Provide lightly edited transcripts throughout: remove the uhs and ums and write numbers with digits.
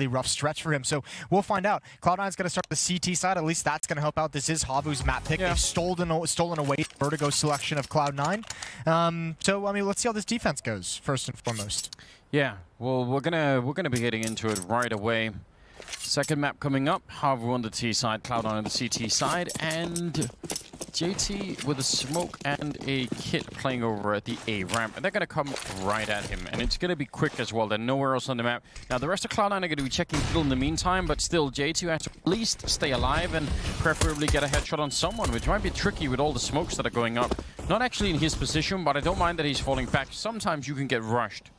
rough stretch for him. So we'll find out. Cloud9's going to start the CT side. At least that's going to help out. This is HAVU's map pick. They've stolen away the Vertigo selection of Cloud9. So I mean, let's see how this defense goes first and foremost. Yeah, well, we're gonna be getting into it right away. Second map coming up, HAVU on the T side, Cloud9 on the CT side, and JT with a smoke and a kit playing over at the A ramp, and they're gonna come right at him, and it's gonna be quick as well. They're nowhere else on the map. Now the rest of Cloud9 are gonna be checking middle in the meantime, but still JT has to at least stay alive and preferably get a headshot on someone, which might be tricky with all the smokes that are going up. Not actually in his position, but I don't mind that he's falling back. Sometimes you can get rushed.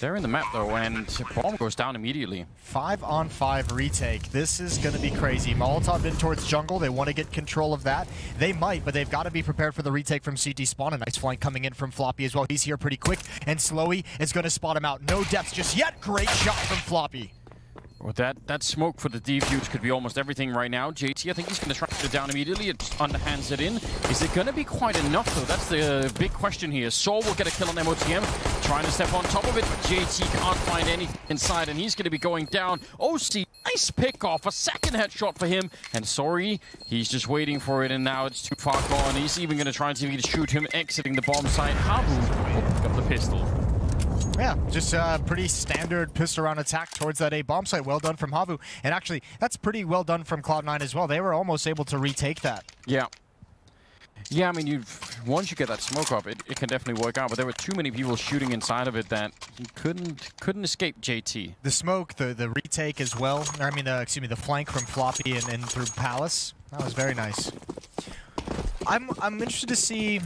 They're in the map though, and bomb goes down immediately. 5-on-5 retake. This is going to be crazy. Molotov in towards jungle. They want to get control of that. They might, but they've got to be prepared for the retake from CT spawn. A nice flank coming in from Floppy as well. He's here pretty quick, and Slowy is going to spot him out. No depths just yet. Great shot from Floppy. Well, that smoke for the defuse could be almost everything right now. JT, I think he's going to track it down immediately. It underhands it in. Is it going to be quite enough, though? That's the big question here. Saul will get a kill on MOTM, trying to step on top of it, but JT can't find anything inside, and he's going to be going down. OC, nice pick off, a second headshot for him. And sorry, he's just waiting for it, and now it's too far gone. He's even going to try and see if he can shoot him exiting the bomb site. HAVU got the pistol. Yeah, just a pretty standard pistol round attack towards that A bomb site. Well done from HAVU. And actually, that's pretty well done from Cloud9 as well. They were almost able to retake that. Yeah. Yeah, I mean, once you get that smoke up, it can definitely work out. But there were too many people shooting inside of it that he couldn't escape JT. The smoke, the retake as well. I mean, excuse me, the flank from Floppy and through Palace. That was very nice. I'm interested to see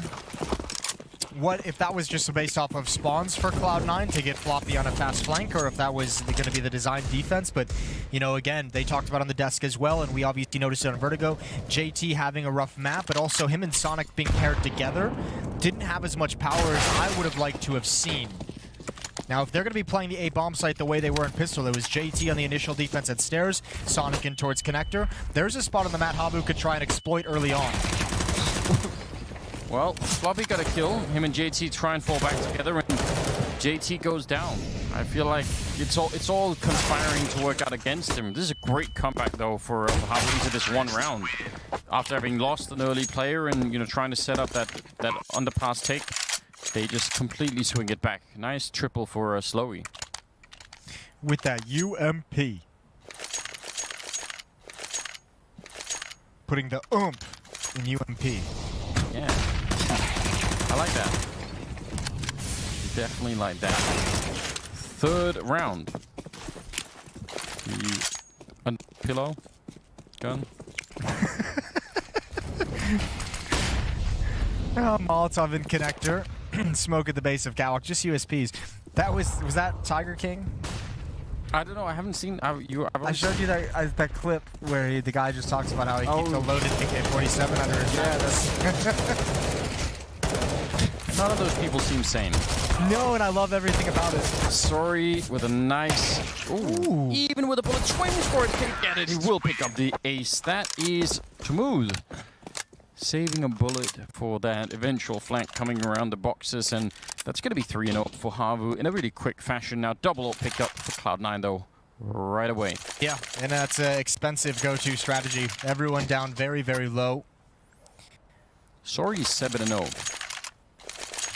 what if that was just based off of spawns for Cloud9 to get Floppy on a fast flank, or if that was going to be the design defense. But, you know, again, they talked about on the desk as well, and we obviously noticed it on Vertigo. JT having a rough map, but also him and Sonic being paired together didn't have as much power as I would have liked to have seen. Now, if they're going to be playing the A bomb site the way they were in Pistol, it was JT on the initial defense at stairs, Sonic in towards connector. There's a spot on the map HAVU could try and exploit early on. Well, Floppy got a kill. Him and JT try and fall back together, and JT goes down. I feel like it's all conspiring to work out against him. This is a great comeback, though, for HAVU into this one round. After having lost an early player and, you know, trying to set up that underpass take, they just completely swing it back. Nice triple for Slowy. With that UMP. Putting the oomph in UMP. Yeah. I like that. Definitely like that. Third round. Pillow? Gun? Molotov in connector. Smoke at the base of Gallock. Just USPs. That was that Tiger King? I don't know. I haven't seen. I showed you that clip where the guy just talks about how he keeps a loaded AK-47 under his jacket. None of those people seem sane. No, and I love everything about it. Sorry, with a nice... Ooh. Even with a bullet swings for it, can't get it. He will pick up the ace. That is smooth. Saving a bullet for that eventual flank coming around the boxes, and that's going to be 3-0 for HAVU in a really quick fashion. Now, double ult picked up for Cloud9, though, right away. Yeah, and that's an expensive go-to strategy. Everyone down very, very low. Sorry, 7-0.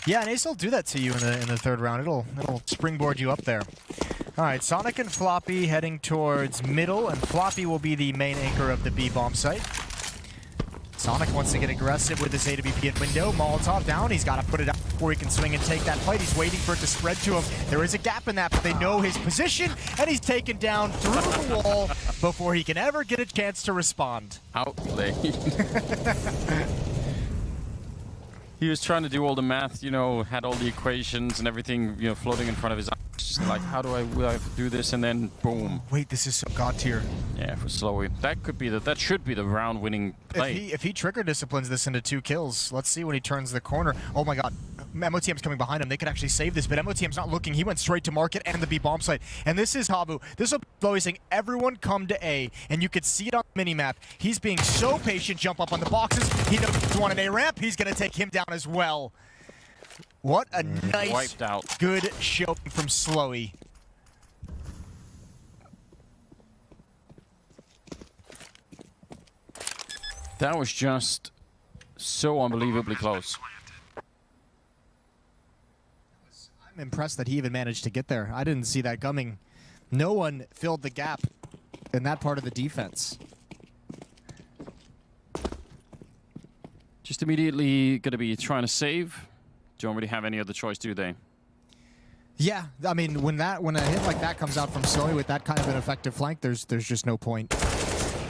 Yeah, and Ace will do that to you in the third round. It'll springboard you up there. All right, Sonic and Floppy heading towards middle, and Floppy will be the main anchor of the B bomb site. Sonic wants to get aggressive with his AWP at window. Molotov down. He's got to put it out before he can swing and take that fight. He's waiting for it to spread to him. There is a gap in that, but they know his position, and he's taken down through the wall before he can ever get a chance to respond. Outplayed. He was trying to do all the math, you know, had all the equations and everything, you know, floating in front of his eyes. Just like, how do will I have to do this? And then, boom. Wait, this is so god tier. Yeah, for Slowy. That should be the round-winning play. If he trigger disciplines this into 2 kills, let's see when he turns the corner. Oh my god. MOTM's coming behind him. They could actually save this, but MOTM's not looking. He went straight to market and the B bomb site. And this is HAVU. This will be Slowy saying, everyone come to A. And you could see it on the minimap. He's being so patient, jump up on the boxes. He knows he's on an A ramp. He's going to take him down as well. What a nice, wiped out. Good show from Slowy. That was just so unbelievably close. I'm impressed that he even managed to get there. I didn't see that coming. No one filled the gap in that part of the defense. Just immediately going to be trying to save. Don't really have any other choice, do they? Yeah, I mean, when a hit like that comes out from Soy with that kind of an effective flank, there's just no point.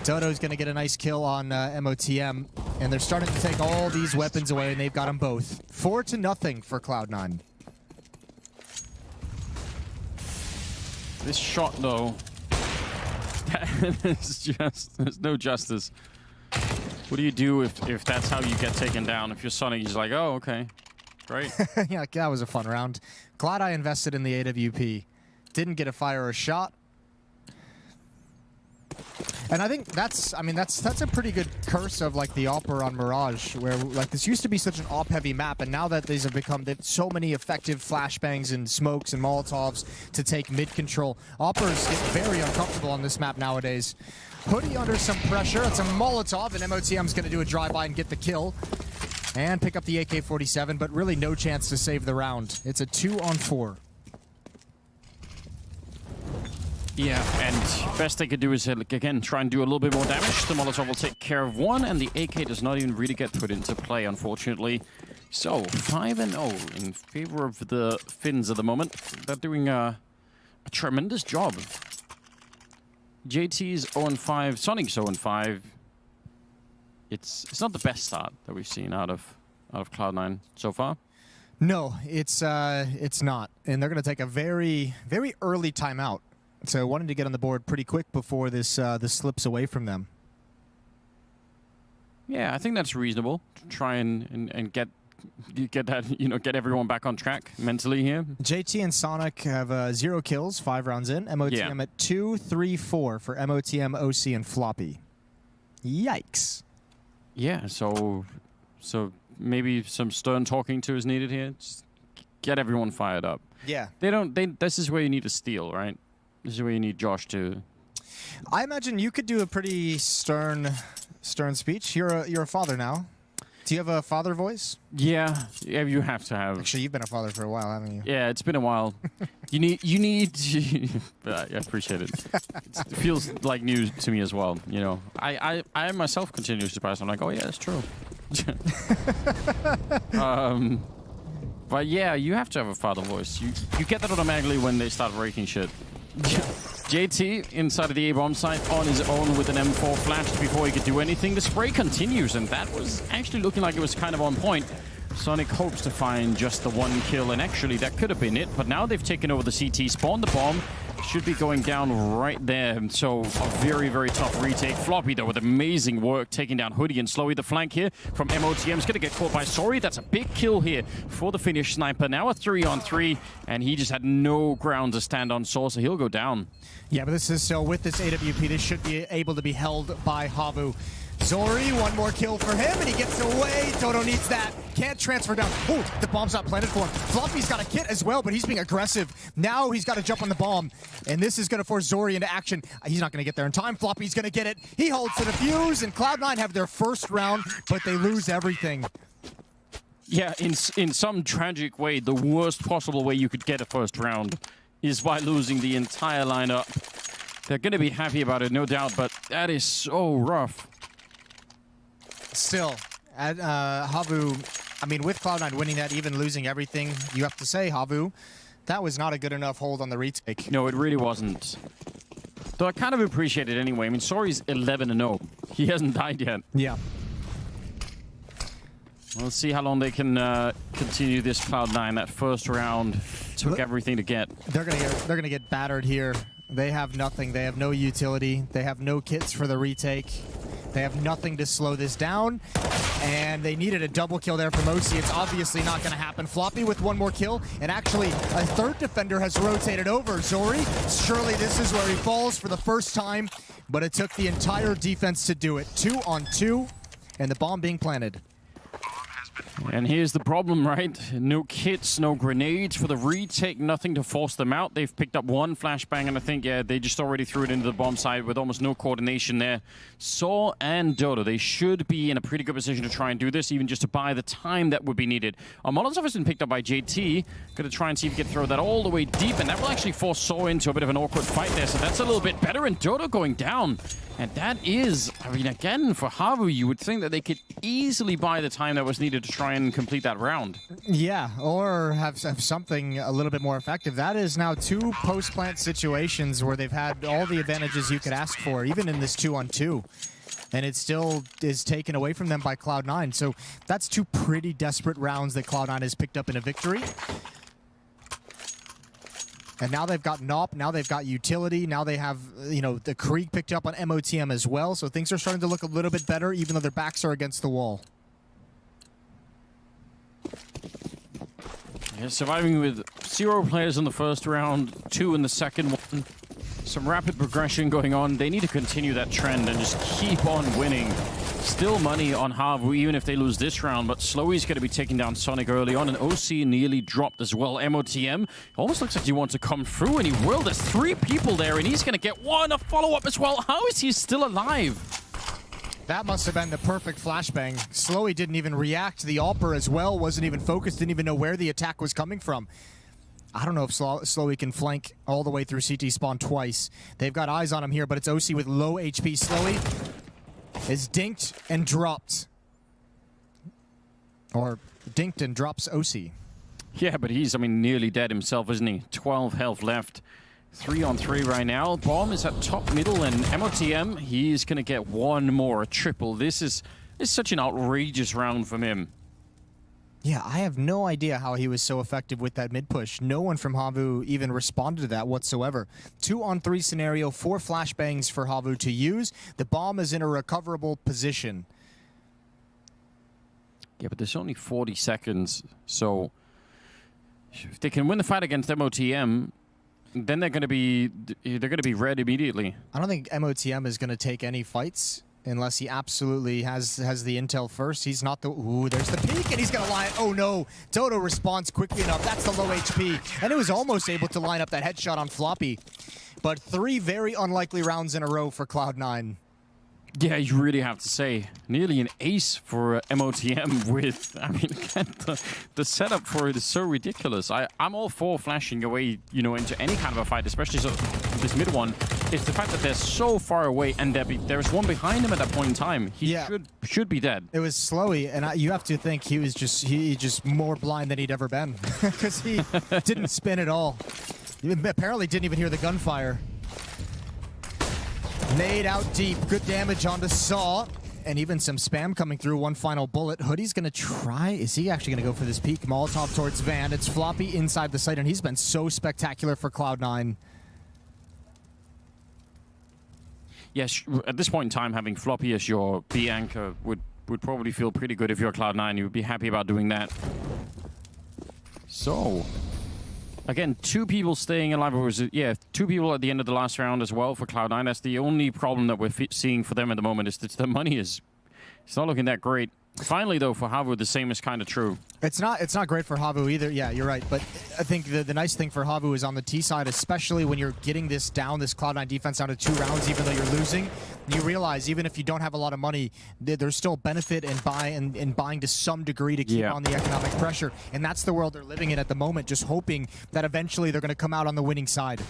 Dodo's going to get a nice kill on MOTM, and they're starting to take all these weapons away, and they've got them both. 4-0 for Cloud9. This shot, though, there's no justice. What do you do if that's how you get taken down? If you're Sonic, you're just like, oh, okay, great. Yeah, that was a fun round. Glad I invested in the AWP. Didn't get a fire or a shot. And I think that's a pretty good curse of like the AWP on Mirage, where like this used to be such an AWP-heavy map, and now that these have become so many effective flashbangs and smokes and Molotovs to take mid control, AWPers get very uncomfortable on this map nowadays. Hoodie under some pressure. It's a Molotov, and MOTM's going to do a drive-by and get the kill and pick up the AK-47, but really no chance to save the round. It's a 2-on-4. Yeah, and best they could do is, again, try and do a little bit more damage. The Molotov will take care of one, and the AK does not even really get put into play, unfortunately. So, 5-0 in favor of the Finns at the moment. They're doing a tremendous job. JT's 0-5, Sonic's 0-5. It's not the best start that we've seen out of Cloud9 so far. No, it's not. And they're going to take a very, very early timeout. So wanting to get on the board pretty quick before this slips away from them. Yeah, I think that's reasonable. Try and get that, get everyone back on track mentally here. JT and Sonic have 0 kills, 5 rounds in. MOTM at 2, 3, 4 for MOTM, OC, and Floppy. Yikes. Yeah, so maybe some stern talking to is needed here. Just get everyone fired up. Yeah. This is where you need to steal, right? This is where you need Josh to... I imagine you could do a pretty stern speech. You're a father now. Do you have a father voice? Yeah, you have to have. Actually, you've been a father for a while, haven't you? Yeah, it's been a while. you need. I appreciate it. It feels like news to me as well. I myself continue to surprise. I'm like, oh yeah, that's true. But yeah, you have to have a father voice. You get that automatically when they start raking shit. JT inside of the A-bomb site on his own with an M4 flashed before he could do anything. The spray continues, and that was actually looking like it was kind of on point. Sonic hopes to find just the 1 kill, and actually that could have been it, but now they've taken over the CT, spawned the bomb, should be going down right there. So a very, very tough retake. Floppy, though, with amazing work, taking down Hoodie and Slowy. The flank here from MOTM is going to get caught by Sori. That's a big kill here for the Finnish sniper. Now a 3-on-3, and he just had no ground to stand on, so he'll go down. Yeah, but this is so with this AWP, this should be able to be held by HAVU. Zori, 1 more kill for him, and he gets away. Dodo needs that. Can't transfer down. Oh, the bomb's not planted for him. Floppy's got a kit as well, but he's being aggressive. Now he's got to jump on the bomb, and this is going to force Zori into action. He's not going to get there in time. Floppy's going to get it. He holds the defuse, and Cloud9 have their first round, but they lose everything. Yeah, in some tragic way, the worst possible way you could get a first round is by losing the entire lineup. They're going to be happy about it, no doubt, but that is so rough. Still, at HAVU, I mean, with Cloud9 winning that, even losing everything, you have to say, HAVU, that was not a good enough hold on the retake. No, it really wasn't. Though I kind of appreciate it anyway. I mean, Sori's 11-0. He hasn't died yet. Yeah. We'll see how long they can continue this Cloud9. That first round took everything to get. They're gonna get battered here. They have nothing. They have no utility. They have no kits for the retake. They have nothing to slow this down, and they needed a double kill there from OC. It's obviously not going to happen. Floppy with 1 more kill, and actually a 3rd defender has rotated over. Zori, surely this is where he falls for the first time, but it took the entire defense to do it. 2-on-2, and the bomb being planted. Bomb has been And here's the problem, right? No kits, no grenades for the retake, nothing to force them out. They've picked up one flashbang, and I think, yeah, they just already threw it into the bomb site with almost no coordination there. Saw and Dodo, they should be in a pretty good position to try and do this, even just to buy the time that would be needed. Molotov has been picked up by JT. Going to try and see if he can throw that all the way deep, and that will actually force Saw into a bit of an awkward fight there, so that's a little bit better, and Dodo going down. And that is, I mean, again, for HAVU, you would think that they could easily buy the time that was needed to try and complete that round. Yeah, or have something a little bit more effective. That is now 2 post-plant situations where they've had all the advantages you could ask for, even in this 2-on-2. And it still is taken away from them by Cloud9. So that's 2 pretty desperate rounds that Cloud9 has picked up in a victory. And now they've got NOP, now they've got utility, now they have, you know, the Krieg picked up on MOTM as well, so things are starting to look a little bit better, even though their backs are against the wall. Yeah, surviving with 0 players in the first round, 2 in the second one. Some rapid progression going on. They need to continue that trend and just keep on winning. Still money on HAVU, even if they lose this round, but Slowy's going to be taking down Sonic early on, and OC nearly dropped as well. MOTM almost looks like he wants to come through, and he will. There's 3 people there, and he's going to get a follow-up as well. How is he still alive? That must have been the perfect flashbang. Slowy didn't even react. The AWPer as well wasn't even focused, didn't even know where the attack was coming from. I don't know if Slowy can flank all the way through CT spawn twice. They've got eyes on him here, but it's OC with low HP. Slowy is dinked and dropped. Or dinked and drops OC. Yeah, but he's, I mean, nearly dead himself, isn't he? 12 health left. 3-on-3 right now. Bomb is at top middle, and MOTM, he's going to get 1 more, a triple. This is such an outrageous round from him. Yeah, I have no idea how he was so effective with that mid-push. No one from HAVU even responded to that whatsoever. 2-on-3 scenario, 4 flashbangs for HAVU to use. The bomb is in a recoverable position. Yeah, but there's only 40 seconds, so if they can win the fight against MOTM, then they're going to be red immediately. I don't think MOTM is going to take any fights unless he absolutely has the intel first. He's not the... Ooh, there's the peek, and he's going to line... Oh, no. Dodo responds quickly enough. That's the low HP. And it was almost able to line up that headshot on Floppy. But 3 very unlikely rounds in a row for Cloud9. Yeah, you really have to say, nearly an ace for MOTM with, I mean, the setup for it is so ridiculous. I'm all for flashing away, you know, into any kind of a fight, especially this mid one. It's the fact that they're so far away, and there's one behind him at that point in time. He should be dead. It was Slowy, and you have to think he was just more blind than he'd ever been, because he didn't spin at all. He apparently didn't even hear the gunfire. Nade out deep, good damage onto Saw, and even some spam coming through. 1 final bullet. Hoodie's gonna try. Is he actually gonna go for this peek? Molotov towards Van. It's Floppy inside the site, and he's been so spectacular for Cloud9. Yes, at this point in time, having Floppy as your B anchor would probably feel pretty good if you're Cloud9. You would be happy about doing that. So, again, 2 people staying alive. Or was it, yeah, 2 people at the end of the last round as well for Cloud9. That's the only problem that we're seeing for them at the moment, is that the money it's not looking that great. Finally, though, for HAVU, the same is kind of true. It's not great for HAVU either. Yeah, you're right. But I think the nice thing for HAVU is on the T side, especially when you're getting this Cloud9 defense down to 2 rounds, even though you're losing, you realize even if you don't have a lot of money, there's still benefit in buying to some degree to keep on the economic pressure. And that's the world they're living in at the moment, just hoping that eventually they're going to come out on the winning side.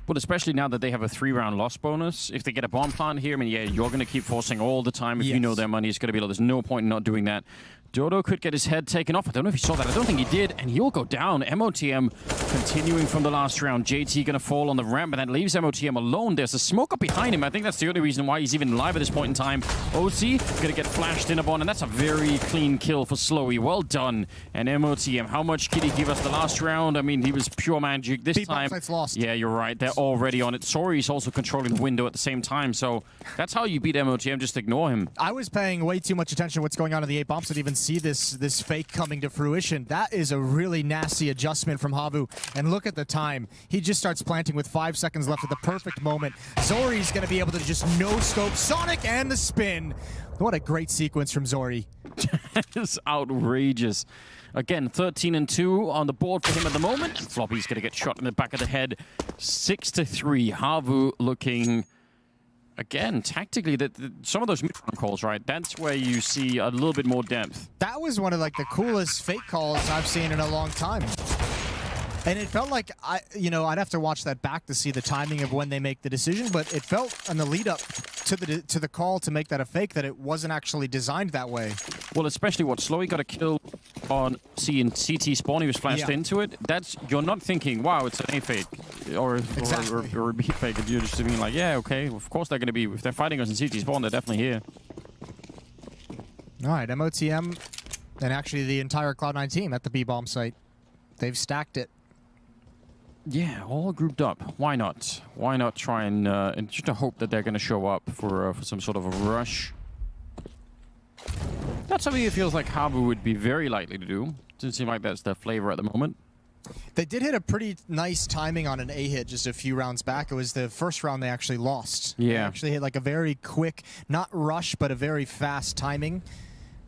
Well, especially now that they have a 3-round loss bonus. If they get a bomb plant here, I mean, yeah, you're going to keep forcing all the time. If you know their money is going to be low, there's no point in not doing that. Dodo could get his head taken off. I don't know if you saw that. I don't think he did, and he'll go down. MOTM continuing from the last round. JT going to fall on the ramp, and that leaves MOTM alone. There's a smoke up behind him. I think that's the only reason why he's even alive at this point in time. OC going to get flashed in upon, and that's a very clean kill for Slowy. Well done. And MOTM, how much did he give us the last round? I mean, he was pure magic this time. Lost. Yeah, you're right. They're already on it. Sori's also controlling the window at the same time, so that's how you beat MOTM. Just ignore him. I was paying way too much attention to what's going on in the 8 bombs to even see this fake coming to fruition. That is a really nasty adjustment from HAVU. And look at the time. He just starts planting with 5 seconds left at the perfect moment. Zori's going to be able to just no-scope Sonic and the spin. What a great sequence from Zori. That is outrageous. Again, 13-2 on the board for him at the moment. Floppy's going to get shot in the back of the head. 6-3. HAVU looking, again, tactically, some of those mid-round calls, right? That's where you see a little bit more depth. That was one of like the coolest fake calls I've seen in a long time. And it felt like, I'd have to watch that back to see the timing of when they make the decision, but it felt on the lead up to the call to make that a fake that it wasn't actually designed that way. Well, especially what Slowy got a kill on CT spawn. He was flashed into it. You're not thinking, wow, it's an A fake or a B fake. You're just being like, yeah, okay, of course they're going to be, if they're fighting us in CT spawn, they're definitely here. All right, MOTM and actually the entire Cloud9 team at the B-bomb site. They've stacked it. Yeah, all grouped up. Why not? Why not try and just to hope that they're going to show up for some sort of a rush? That's something it feels like HAVU would be very likely to do. Doesn't seem like that's their flavor at the moment. They did hit a pretty nice timing on an A hit just a few rounds back. It was the first round they actually lost. Yeah. They actually hit like a very quick, not rush, but a very fast timing.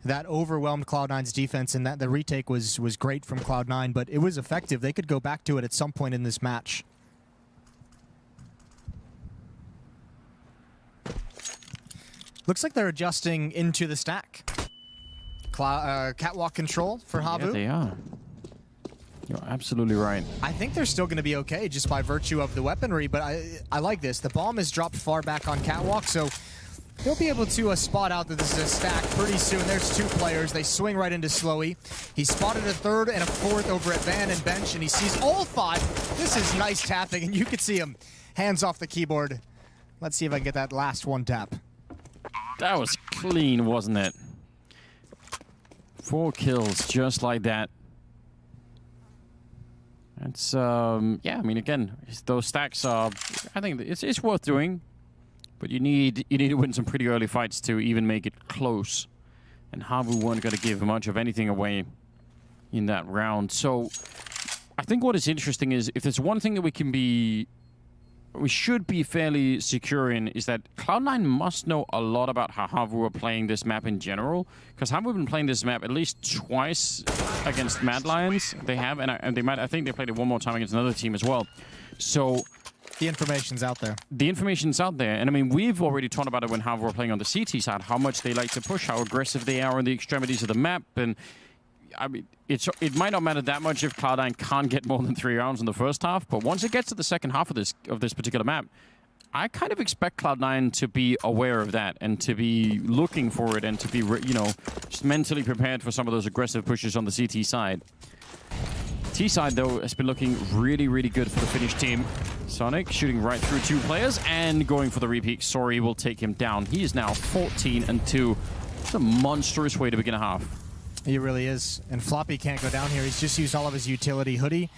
That overwhelmed Cloud9's defense, and that the retake was great from Cloud9, but it was effective. They could go back to it at some point in this match. Looks like they're adjusting into the stack. Catwalk control for HAVU. Yeah, they are. You're absolutely right. I think they're still going to be okay just by virtue of the weaponry, but I like this. The bomb is dropped far back on Catwalk, so they'll be able to spot out that this is a stack pretty soon. There's two players. They swing right into Slowy. He spotted a third and a fourth over at Van and Bench, and he sees all five. This is nice tapping, and you can see him hands off the keyboard. Let's see if I can get that last one tap. That was clean, wasn't it? 4 kills just like that. It's, yeah, I mean, again, those stacks are, I think it's worth doing. But you need to win some pretty early fights to even make it close. And HAVU weren't going to give much of anything away in that round. So I think what is interesting is if there's one thing that we should be fairly secure in is that Cloud9 must know a lot about how HAVU are playing this map in general. Because HAVU have been playing this map at least twice against Mad Lions. They have, and they might. I think they played it one more time against another team as well. So the information's out there. The information's out there. And I mean, we've already talked about it when HAVU were playing on the CT side, how much they like to push, how aggressive they are on the extremities of the map. And I mean, it might not matter that much if Cloud9 can't get more than 3 rounds in the first half. But once it gets to the second half of this particular map, I kind of expect Cloud9 to be aware of that and to be looking for it and to be, just mentally prepared for some of those aggressive pushes on the CT side. T side, though, has been looking really, really good for the Finnish team. Sonic shooting right through 2 players and going for the repeat. Sorry will take him down. He is now 14-2. It's a monstrous way to begin a half. He really is. And Floppy can't go down here. He's just used all of his utility. Hoodie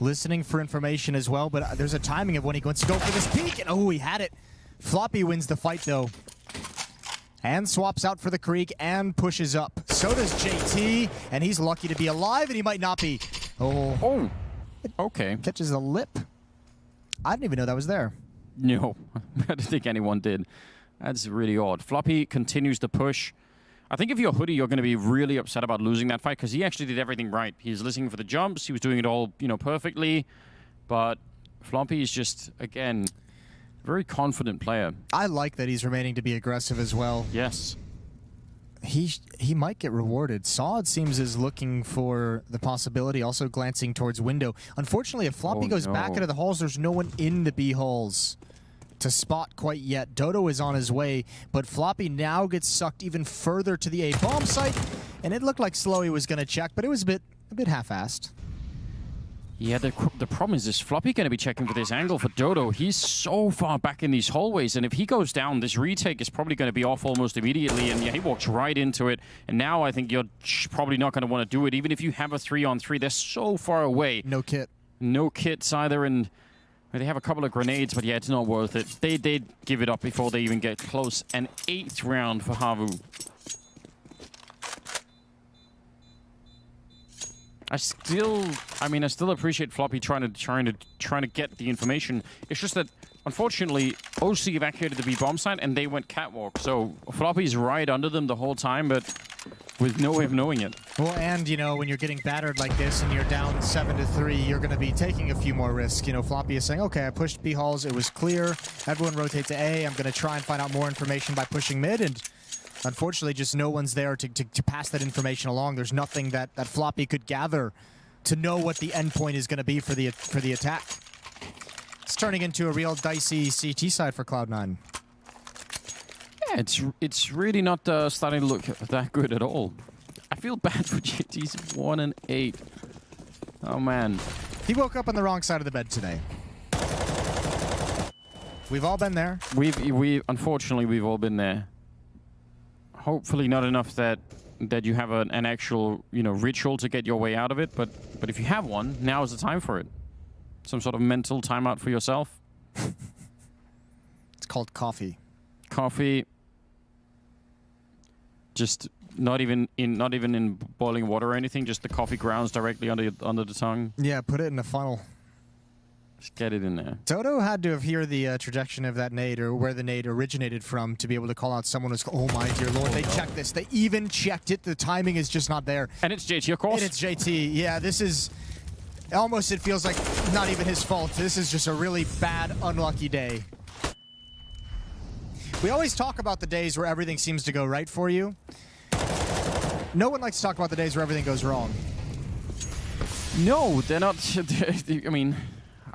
listening for information as well, but there's a timing of when he wants to go for this peek. And oh, he had it. Floppy wins the fight, though. And swaps out for the creek and pushes up. So does JT, and he's lucky to be alive, and he might not be. Oh, okay. Catches a lip. I didn't even know that was there. No, I don't think anyone did. That's really odd. Floppy continues to push. I think if you're Hoodie, you're going to be really upset about losing that fight because he actually did everything right. He's listening for the jumps. He was doing it all, perfectly. But Floppy is just, again, a very confident player. I like that he's remaining to be aggressive as well. Yes. He might get rewarded. Saw, it seems, is looking for the possibility, also glancing towards window. Unfortunately, if Floppy goes back into the halls, there's no one in the B halls to spot quite yet. Dodo is on his way, but Floppy now gets sucked even further to the A bomb site, and it looked like Slowy was going to check, but it was a bit half-assed. Yeah, the problem is this Floppy going to be checking for this angle for Dodo. He's so far back in these hallways, and if he goes down, this retake is probably going to be off almost immediately, and yeah, he walks right into it. And now I think you're probably not going to want to do it, even if you have a 3-on-3. They're so far away. No kit. No kits either, and they have a couple of grenades, but yeah, it's not worth it. They'd give it up before they even get close. An 8th round for HAVU. I still appreciate Floppy trying to get the information. It's just that, unfortunately, OC evacuated the B bomb site and they went catwalk. So Floppy's right under them the whole time, but with no way of knowing it. Well, and, you know, when you're getting battered like this and you're down 7-3, you're going to be taking a few more risks. You know, Floppy is saying, okay, I pushed B halls, it was clear. Everyone rotate to A. I'm going to try and find out more information by pushing mid, and unfortunately, just no one's there to pass that information along. There's nothing that Floppy could gather to know what the endpoint is going to be for the attack. It's turning into a real dicey CT side for Cloud9. Yeah, it's really not starting to look that good at all. I feel bad for JT's 1-8. Oh man, He woke up on the wrong side of the bed today. We've all been there. we unfortunately we've all been there. Hopefully not enough that you have an actual, you know, ritual to get your way out of it, but if you have one, now is the time for it. Some sort of mental timeout for yourself. It's called coffee. Coffee. Just not even in boiling water or anything, just the coffee grounds directly under the tongue. Yeah, put it in a funnel. Just get it in there. Dodo had to hear the trajectory of that nade, or where the nade originated from, to be able to call out someone who's, oh my dear lord, they checked this. They even checked it. The timing is just not there. And it's JT, of course. And it's JT. Yeah, this is almost, it feels like not even his fault. This is just a really bad, unlucky day. We always talk about the days where everything seems to go right for you. No one likes to talk about the days where everything goes wrong. No, they're not. I mean,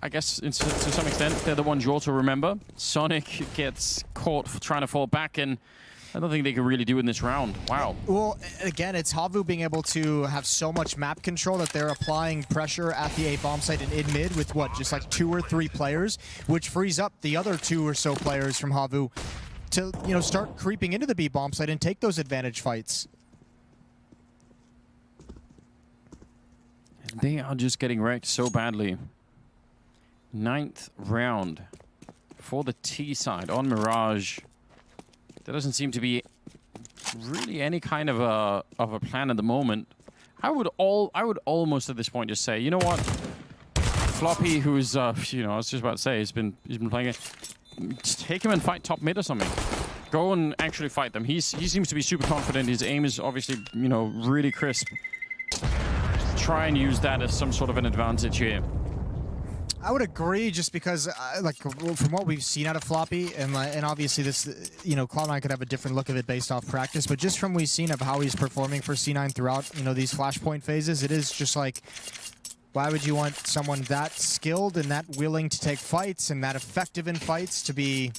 I guess to some extent, they're the ones you also remember. Sonic gets caught trying to fall back, and I don't think they can really do in this round. Wow. Well, again, it's HAVU being able to have so much map control that they're applying pressure at the A bomb site and in mid with what, just like 2 or 3 players, which frees up the other 2 or so players from HAVU to, you know, start creeping into the B bomb site and take those advantage fights. They are just getting wrecked so badly. 9th round for the T side on Mirage. There doesn't seem to be really any kind of a plan at the moment. I would almost at this point just say, you know what, Floppy, who's you know, I was just about to say he's been playing it. Just take him and fight top mid or something. Go and actually fight them. He seems to be super confident. His aim is obviously, you know, really crisp. Try and use that as some sort of an advantage here. I would agree, just because, like, from what we've seen out of Floppy, and obviously this, you know, Cloud9 could have a different look of it based off practice, but just from what we've seen of how he's performing for C9 throughout, you know, these Flashpoint phases, it is just like, why would you want someone that skilled and that willing to take fights and that effective in fights to be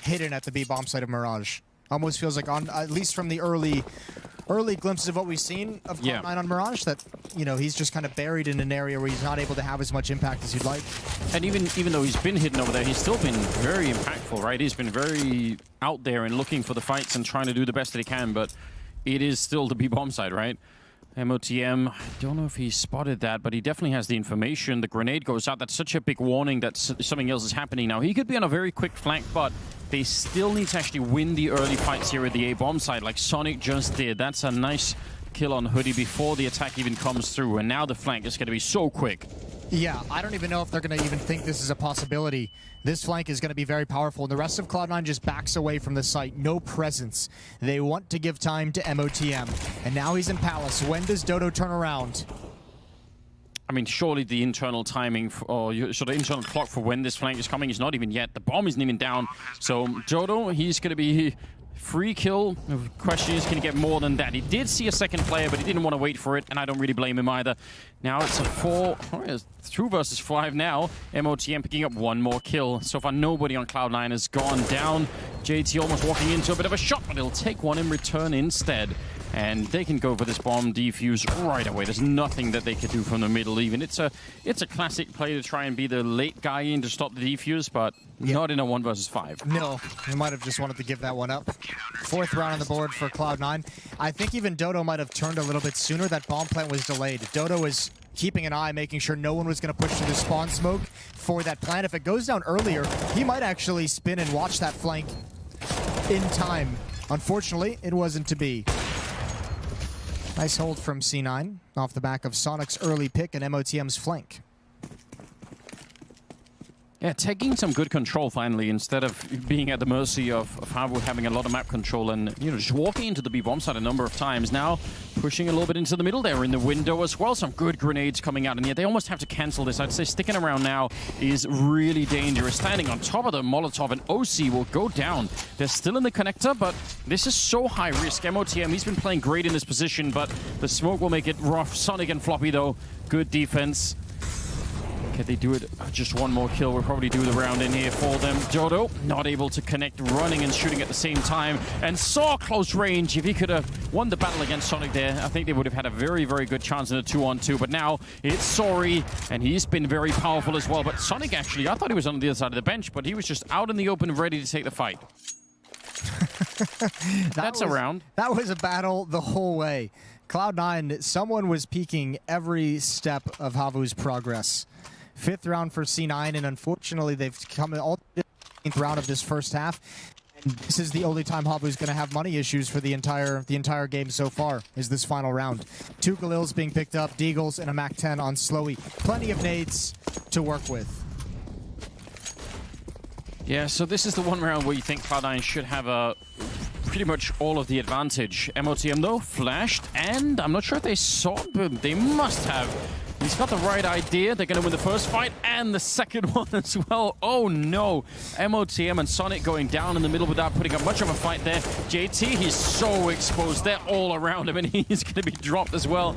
hidden at the B bomb site of Mirage? Almost feels like, on at least from the early glimpses of what we've seen of Cloud9 on Mirage, that, you know, he's just kind of buried in an area where he's not able to have as much impact as you'd like. And even though he's been hidden over there, he's still been very impactful, right? He's been very out there and looking for the fights and trying to do the best that he can, but it is still the B bomb side, right? MOTM, I don't know if he spotted that, but he definitely has the information. The grenade goes out. That's such a big warning that something else is happening now. He could be on a very quick flank, but they still need to actually win the early fights here at the A-bomb side, like Sonic just did. That's a nice kill on Hoodie before the attack even comes through, and now the flank is going to be so quick. Yeah, I don't even know if they're going to even think this is a possibility. This flank is going to be very powerful, and the rest of Cloud9 just backs away from the site. No presence. They want to give time to MOTM, and now he's in Palace. When does Dodo turn around? I mean, surely the internal timing, or sort of internal clock for when this flank is coming is not even yet. The bomb isn't even down. So Dodo, he's going to be free kill. The question is, can he get more than that? He did see a second player, but he didn't want to wait for it, and I don't really blame him either. Now it's a 2 versus 5 now. MOTM picking up 1 more kill. So far, nobody on Cloud9 has gone down. JT almost walking into a bit of a shot, but he'll take one in return instead. And they can go for this bomb defuse right away. There's nothing that they could do from the middle even. It's a classic play to try and be the late guy in to stop the defuse, but not in a 1 versus 5. No, he might have just wanted to give that one up. 4th round on the board for Cloud9. I think even Dodo might have turned a little bit sooner. That bomb plant was delayed. Dodo was keeping an eye, making sure no one was going to push through the spawn smoke for that plant. If it goes down earlier, he might actually spin and watch that flank in time. Unfortunately, it wasn't to be. Nice hold from C9 off the back of Sonic's early pick and MOTM's flank. Yeah, taking some good control finally, instead of being at the mercy of HAVU having a lot of map control and, you know, just walking into the B-bomb site a number of times. Now pushing a little bit into the middle there in the window as well. Some good grenades coming out, and yet they almost have to cancel this. I'd say sticking around now is really dangerous. Standing on top of the Molotov, and OC will go down. They're still in the connector, but this is so high risk. MOTM, he's been playing great in this position, but the smoke will make it rough. Sonic and Floppy, though, good defense. Can they do it? Just one more kill. We'll probably do the round in here for them. Dodo not able to connect, running and shooting at the same time, and saw close range. If he could have won the battle against Sonic there, I think they would have had a very, very good chance in a 2-on-2. But now it's Sori, and he's been very powerful as well. But Sonic actually, I thought he was on the other side of the bench, but he was just out in the open, ready to take the fight. That's a round. That was a battle the whole way. Cloud9, someone was peeking every step of HAVU's progress. 5th round for C9, and unfortunately they've come in all the 15th round of this first half. And this is the only time HAVU's going to have money issues for the entire game so far, is this final round. 2 Galils being picked up, Deagles, and a MAC-10 on Slowy. Plenty of nades to work with. Yeah, so this is the one round where you think Cloud9 should have pretty much all of the advantage. MOTM, though, flashed, and I'm not sure if they saw him. They must have. He's got the right idea. They're going to win the first fight and the second one as well. Oh, no. MOTM and Sonic going down in the middle without putting up much of a fight there. JT, he's so exposed. They're all around him, and he's going to be dropped as well.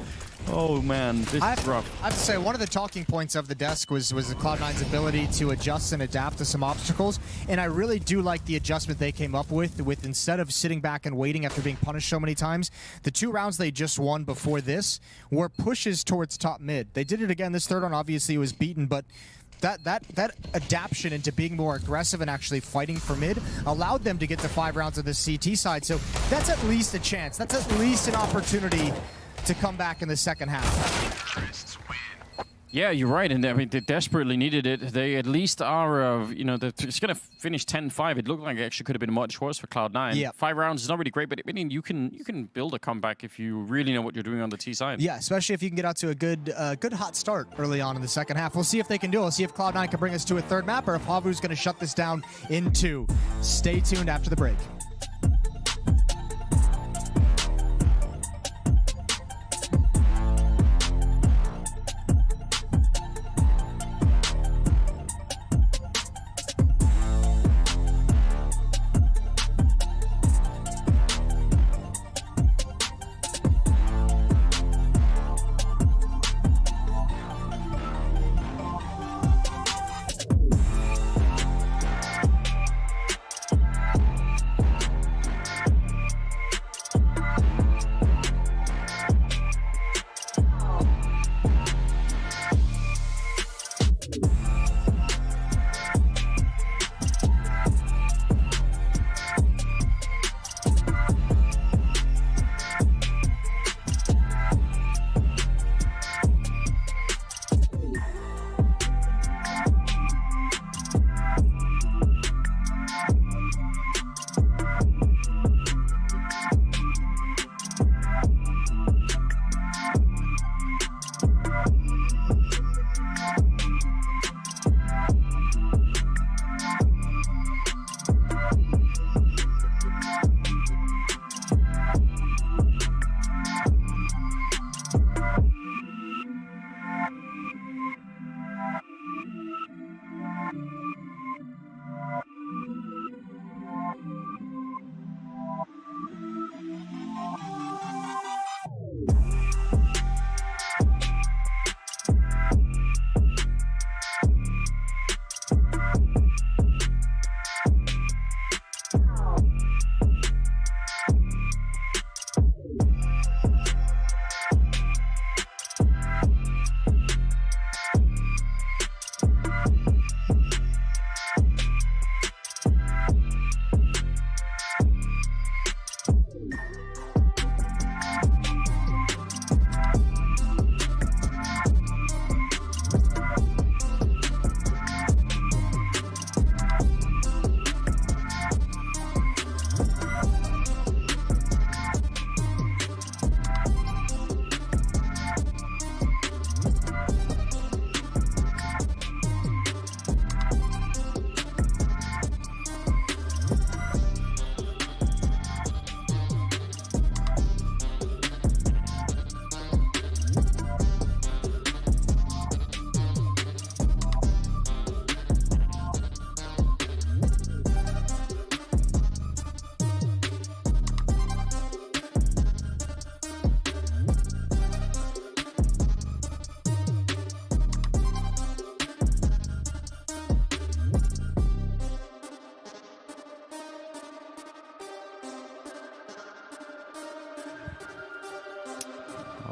Oh, man, this is rough. I have to say, one of the talking points of the desk was the Cloud9's ability to adjust and adapt to some obstacles, and I really do like the adjustment they came up with instead of sitting back and waiting after being punished so many times. The 2 rounds they just won before this were pushes towards top mid. They did it again this 3rd one. Obviously, it was beaten, but that adaptation into being more aggressive and actually fighting for mid allowed them to get to 5 rounds on the CT side. So that's at least a chance. That's at least an opportunity to come back in the second half. Yeah, you're right, and I mean, they desperately needed it. They at least are, you know, it's going to finish 10-5. It looked like it actually could have been much worse for Cloud9. Yeah. 5 rounds is not really great, but I mean, you can build a comeback if you really know what you're doing on the T side. Yeah, especially if you can get out to a good hot start early on in the second half. We'll see if they can do it. We'll see if Cloud9 can bring us to a 3rd map, or if HAVU's going to shut this down in 2. Stay tuned after the break.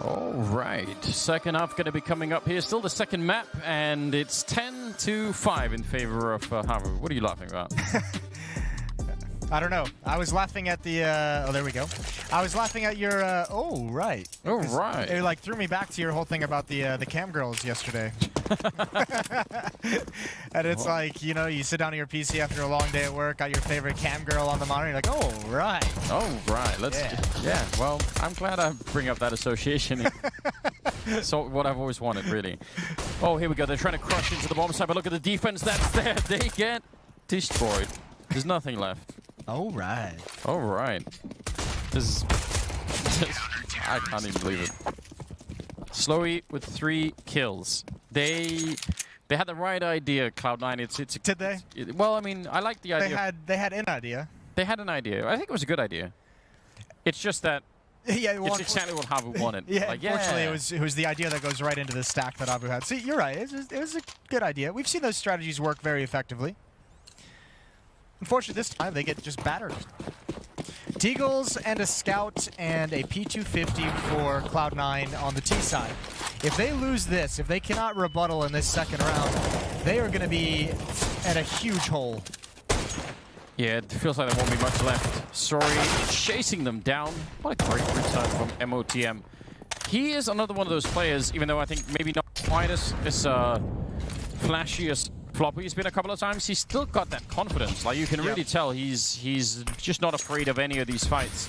All right, second half going to be coming up here. Still the second map, and it's 10-5 in favor of HAVU. What are you laughing about? I don't know. I was laughing at the. Oh, there we go. I was laughing at your. Oh, right. Oh, right. It like threw me back to your whole thing about the cam girls yesterday. And it's like, you know, you sit down at your PC after a long day at work, got your favorite cam girl on the monitor, you're like, oh, right. Oh, right. Let's. Yeah. Well, I'm glad I bring up that association. So what I've always wanted, really. Oh, here we go. They're trying to crush into the bomb site, but look at the defense that's there. They get destroyed. There's nothing left. All right. All right. This is... I can't even believe it. Slowy with 3 kills. They had the right idea, Cloud9. Did they? Well, I mean, I like the idea. They had an idea. They had an idea. I think it was a good idea. It's just that yeah, well, it's exactly what HAVU wanted. Yeah, like, unfortunately, it was the idea that goes right into the stack that HAVU had. See, you're right. It was a good idea. We've seen those strategies work very effectively. Unfortunately, this time they get just battered. Deagles and a Scout and a P250 for Cloud9 on the T side. If they lose this, if they cannot rebuttal in this second round, they are going to be at a huge hole. Yeah, it feels like there won't be much left. Sorry, chasing them down. What a great return from MOTM. He is another one of those players, even though I think maybe not quite as flashy as Floppy's been a couple of times, he's still got that confidence. Like, you can really tell he's just not afraid of any of these fights,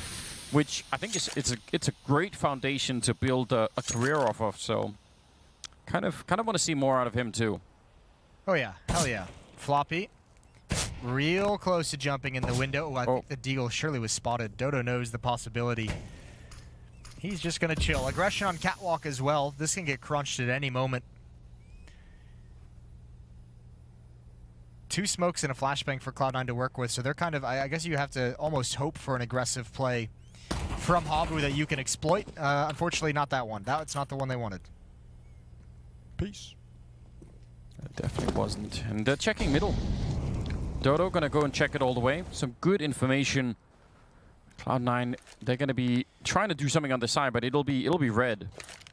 which I think it's a great foundation to build a career off of. So, kind of want to see more out of him too. Oh yeah, hell yeah. Floppy, real close to jumping in the window. Oh, I think the Deagle surely was spotted. Dodo knows the possibility. He's just gonna chill. Aggression on Catwalk as well. This can get crunched at any moment. 2 smokes and a flashbang for Cloud9 to work with, so they're kind of, I guess you have to almost hope for an aggressive play from HAVU that you can exploit. Unfortunately, not that one. That's not the one they wanted. Peace. It definitely wasn't. And they're checking middle. Dodo gonna go and check it all the way. Some good information. Cloud9, they're gonna be trying to do something on the side, but it'll be red.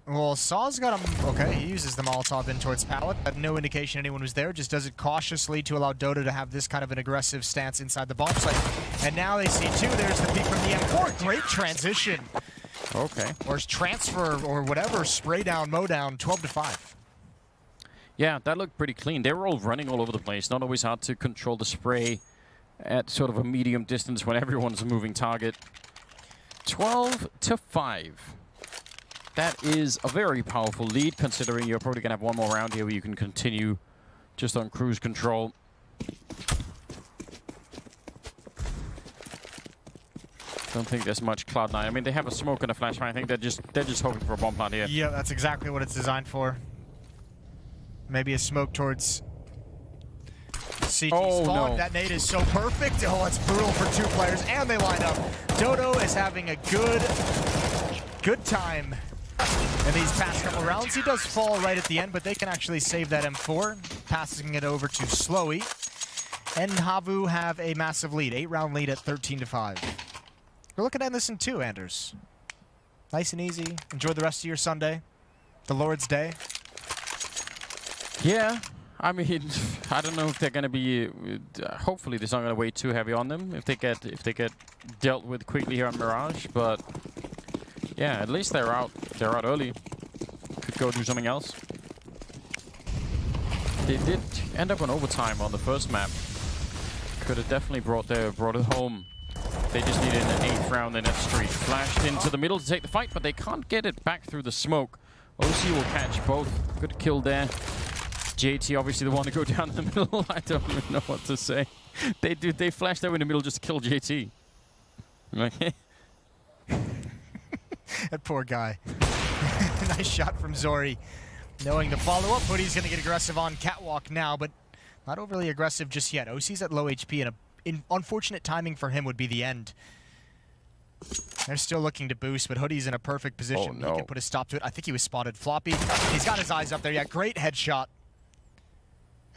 Well, Saw's got him. Okay, he uses the Molotov in towards Pallet. Had no indication anyone was there. Just does it cautiously to allow Dodo to have this kind of an aggressive stance inside the bomb site. And now they see 2. There's the peek from the M4. Great transition. Okay. Or transfer or whatever. Spray down, mow down. 12-5. Yeah, that looked pretty clean. They were all running all over the place. Not always hard to control the spray at sort of a medium distance when everyone's a moving target. 12-5. That is a very powerful lead, considering you're probably going to have one more round here where you can continue just on cruise control. Don't think there's much Cloud9. I mean, they have a smoke and a flashbang. I think they're just hoping for a bomb plant here. Yeah, that's exactly what it's designed for. Maybe a smoke towards CT spawn. No. That nade is so perfect. Oh, it's brutal for 2 players, and they line up. Dodo is having a good time in these past couple rounds. He does fall right at the end, but they can actually save that M4, passing it over to Slowy. And HAVU have a massive lead, 8-round lead at 13-5. We're looking at this in 2, Anders. Nice and easy. Enjoy the rest of your Sunday, the Lord's Day. Yeah, I mean, I don't know if they're going to be. Hopefully, this not going to weigh too heavy on them if they get dealt with quickly here on Mirage. But yeah, at least they're out. They're out early. Could go do something else. They did end up on overtime on the first map. Could have definitely brought it home. They just needed an 8th round in that streak. Flashed into the middle to take the fight, but they can't get it back through the smoke. OC will catch both. Good kill there. JT obviously the one to go down the middle. I don't even know what to say. They flashed over in the middle just to kill JT. That poor guy. Nice shot from Zori. Knowing the follow-up, Hoodie's going to get aggressive on Catwalk now, but not overly aggressive just yet. OC's at low HP, and unfortunate timing for him would be the end. They're still looking to boost, but Hoodie's in a perfect position. Oh, no. He can put a stop to it. I think he was spotted. Floppy, he's got his eyes up there. Yeah, great headshot.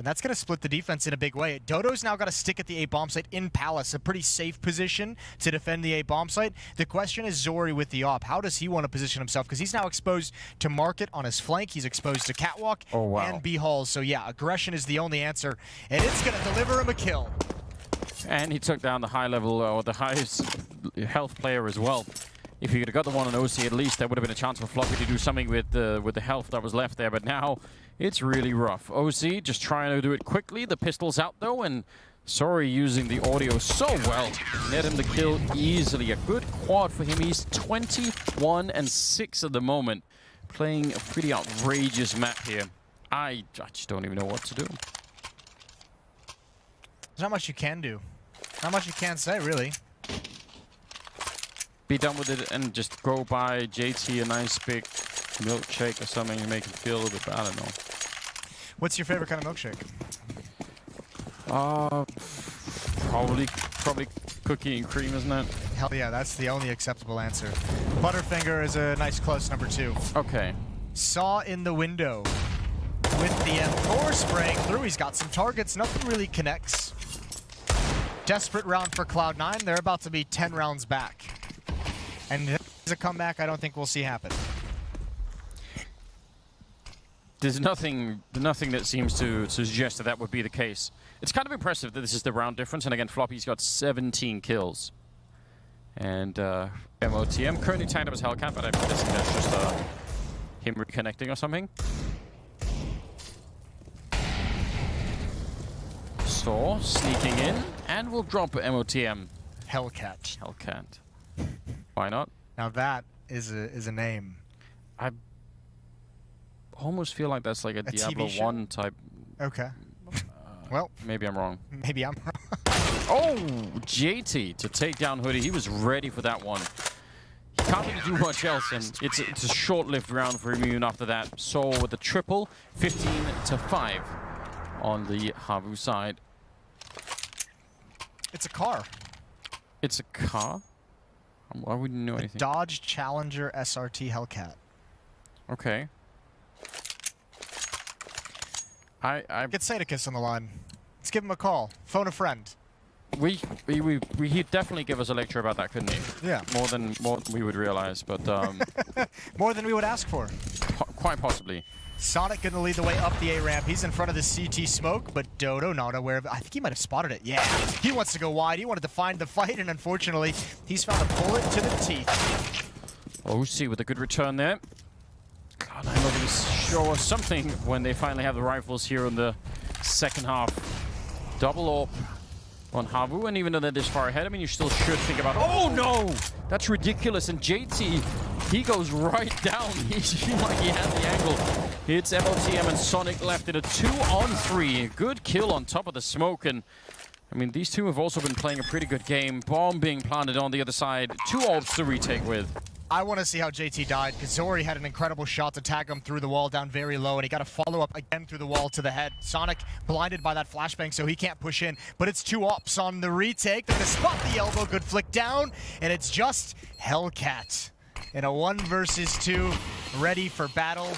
And that's going to split the defense in a big way. Dodo's now got to stick at the A bomb site in Palace, a pretty safe position to defend the A bomb site. The question is Zori with the op. How does he want to position himself? Because he's now exposed to Market on his flank. He's exposed to Catwalk and B halls. So yeah, aggression is the only answer, and it's going to deliver him a kill. And he took down the high level or the highest health player as well. If he could have got the one on OC, at least there would have been a chance for Floppy to do something with the health that was left there. But now it's really rough. OC just trying to do it quickly. The pistol's out though, and Sorry using the audio so well. Net him the kill easily. A good quad for him. He's 21-6 at the moment. Playing a pretty outrageous map here. I just don't even know what to do. There's not much you can do. Not much you can say, really. Be done with it and just go buy JT a nice big milkshake or something and make him feel a little bit better. I don't know. What's your favorite kind of milkshake? Probably cookie and cream, isn't it? Hell yeah, that's the only acceptable answer. Butterfinger is a nice close number 2. Okay. Saw in the window with the M4 spraying through. He's got some targets. Nothing really connects. Desperate round for Cloud9. They're about to be 10 rounds back. And there's a comeback I don't think we'll see happen. There's nothing that seems to suggest that would be the case. It's kind of impressive that this is the round difference. And again, Floppy's got 17 kills. And MOTM currently tied up as Hellcat, but I'm guessing that's just him reconnecting or something. Saw sneaking in, and we'll drop MOTM. Hellcat. Hellcat. Why not? Now that is a name. I almost feel like that's like a Diablo 1 type. Okay. Well, maybe I'm wrong. Maybe I'm wrong. Oh, JT to take down Hoodie. He was ready for that one. He can't really do much else, and it's a short-lived round for Immune after that. So with the triple, 15-5 on the HAVU side. It's a car. It's a car? I wouldn't know anything. Dodge Challenger SRT Hellcat. Okay. Get Sadicus on the line. Let's give him a call. Phone a friend. He'd definitely give us a lecture about that, couldn't he? Yeah. More than we would realize, but more than we would ask for. Quite possibly. Sonic gonna lead the way up the A ramp. He's in front of the CT smoke, but Dodo not aware of it. I think he might have spotted it. Yeah. He wants to go wide. He wanted to find the fight, and unfortunately, he's found a bullet to the teeth. OC with a good return there. Cloud9 looking to show us something when they finally have the rifles here in the second half. Double AWP on HAVU, and even though they're this far ahead, I mean, you still should think about, oh no! That's ridiculous, and JT, he goes right down. He had the angle. It's MOTM and Sonic left in a 2-on-3. Good kill on top of the smoke, and I mean, these two have also been playing a pretty good game. Bomb being planted on the other side. 2 AWPs to retake with. I want to see how JT died, because Zori had an incredible shot to tag him through the wall down very low, and he got a follow-up again through the wall to the head. Sonic blinded by that flashbang, so he can't push in, but it's 2 AWPs on the retake. They're going to spot the elbow, good flick down, and it's just Hellcat in a 1 versus 2, ready for battle.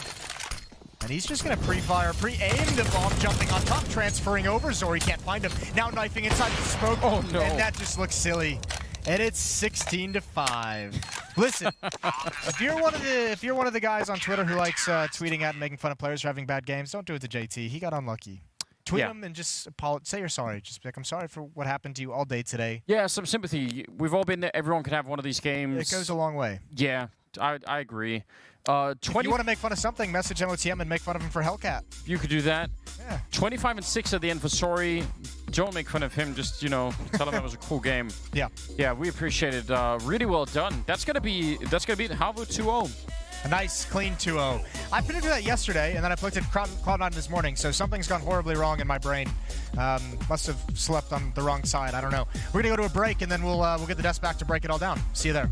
And he's just going to pre-fire, pre-aim the bomb, jumping on top, transferring over. Zori can't find him. Now knifing inside the smoke. Oh, no. And that just looks silly. And it's 16-5. Listen, if you're one of the guys on Twitter who likes tweeting at and making fun of players for having bad games, don't do it to JT. He got unlucky. Tweet him and just say you're sorry. Just be like, I'm sorry for what happened to you all day today. Yeah, some sympathy. We've all been there. Everyone can have one of these games. It goes a long way. Yeah, I agree. If you want to make fun of something, message MOTM and make fun of him for Hellcat. You could do that. Yeah. 25-6 at the end for Sorry. Don't make fun of him. Just, you know, tell him it was a cool game. Yeah. Yeah, we appreciate it. Really well done. That's gonna be HAVU 2-0. A nice, clean 2-0. I predicted that yesterday, and then I looked at Cloud9 this morning, so something's gone horribly wrong in my brain. Must have slept on the wrong side. I don't know. We're gonna go to a break, and then we'll get the desk back to break it all down. See you there.